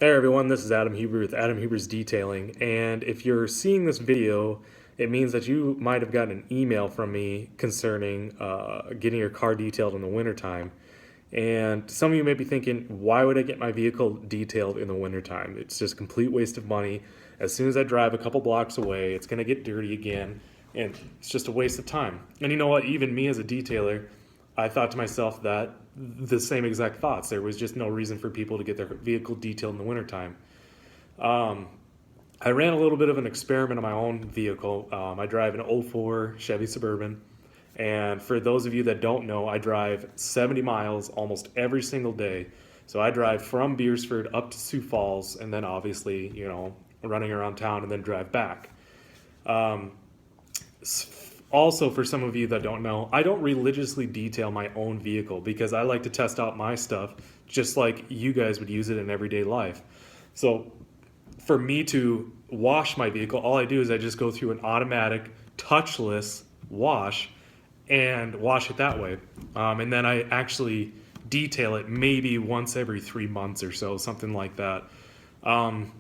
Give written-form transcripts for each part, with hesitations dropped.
Hey everyone, this is Adam Huber with Adam Huber's Detailing, and if you're seeing this video, it means that you might have gotten an email from me concerning getting your car detailed in the wintertime. And some of you may be thinking, why would I get my vehicle detailed in the wintertime? It's just a complete waste of money. As soon as I drive a couple blocks away, it's going to get dirty again, and it's just a waste of time. And you know what? Even me as a detailer, I thought to myself that the same exact thoughts. There was just no reason for people to get their vehicle detailed in the wintertime. I ran a little bit of an experiment on my own vehicle. I drive an '04 Chevy Suburban. And for those of you that don't know, I drive 70 miles almost every single day. So I drive from Beersford up to Sioux Falls and then obviously, running around town and then drive back. Um, Also, for some of you that don't know, I don't religiously detail my own vehicle because I like to test out my stuff just like you guys would use it in everyday life. So, for me to wash my vehicle, all I do is I just go through an automatic touchless wash and wash it that way. And then I actually detail it maybe once every 3 months or so, something like that. Um,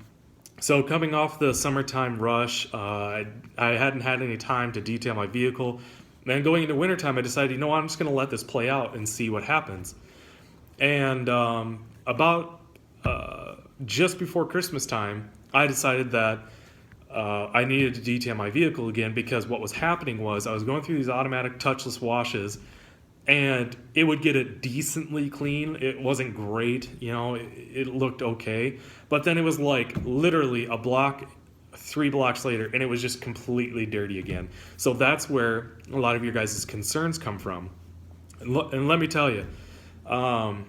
so coming off the summertime rush, I hadn't had any time to detail my vehicle. Then going into wintertime, I decided, you know what, I'm just going to let this play out and see what happens. And about just before Christmas time, I decided that I needed to detail my vehicle again because what was happening was I was going through these automatic touchless washes and it would get it decently clean. It wasn't great, it looked okay. But then it was like literally a block, 3 blocks later, and it was just completely dirty again. So that's where a lot of your guys' concerns come from. And let me tell you, um,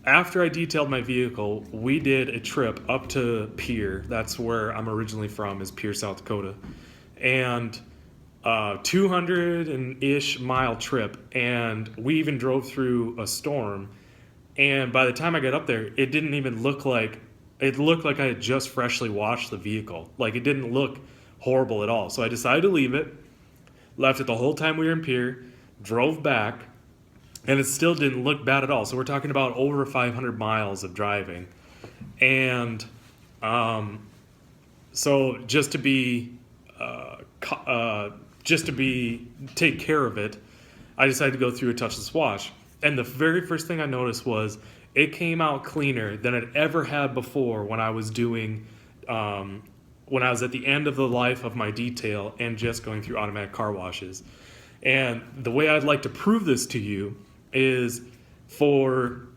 after I detailed my vehicle, we did a trip up to Pierre. That's where I'm originally from, is Pierre, South Dakota. And 200 and ish mile trip, and we even drove through a storm. And by the time I got up there, it didn't even look like it looked like I had just freshly washed the vehicle. Like it didn't look horrible at all. So I decided to leave it, left it the whole time we were in Pierre, drove back, and it still didn't look bad at all. So we're talking about over 500 miles of driving, and um, so just to be take care of it, I decided to go through a touchless wash. And the very first thing I noticed was it came out cleaner than it ever had before when I was doing when I was at the end of the life of my detail and just going through automatic car washes. And the way I'd like to prove this to you is for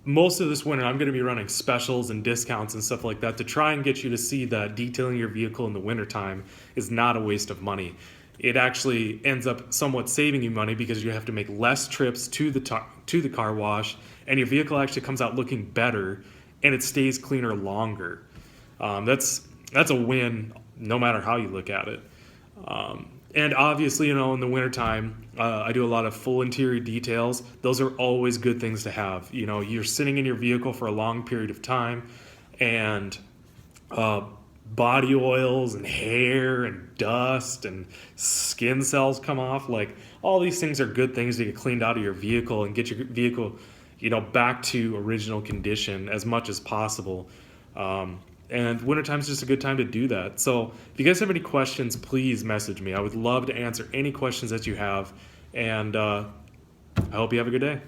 most of this winter, I'm going to be running specials and discounts and stuff like that to try and get you to see that detailing your vehicle in the wintertime is not a waste of money. It actually ends up somewhat saving you money because you have to make less trips to the car wash, and your vehicle actually comes out looking better, and it stays cleaner longer. That's a win, no matter how you look at it. And obviously, in the wintertime, I do a lot of full interior details. Those are always good things to have. You're sitting in your vehicle for a long period of time, and body oils and hair and dust and skin cells come off. Like, all these things are good things to get cleaned out of your vehicle and get your vehicle, back to original condition as much as possible. And wintertime is just a good time to do that. So if you guys have any questions, please message me. I would love to answer any questions that you have. And I hope you have a good day.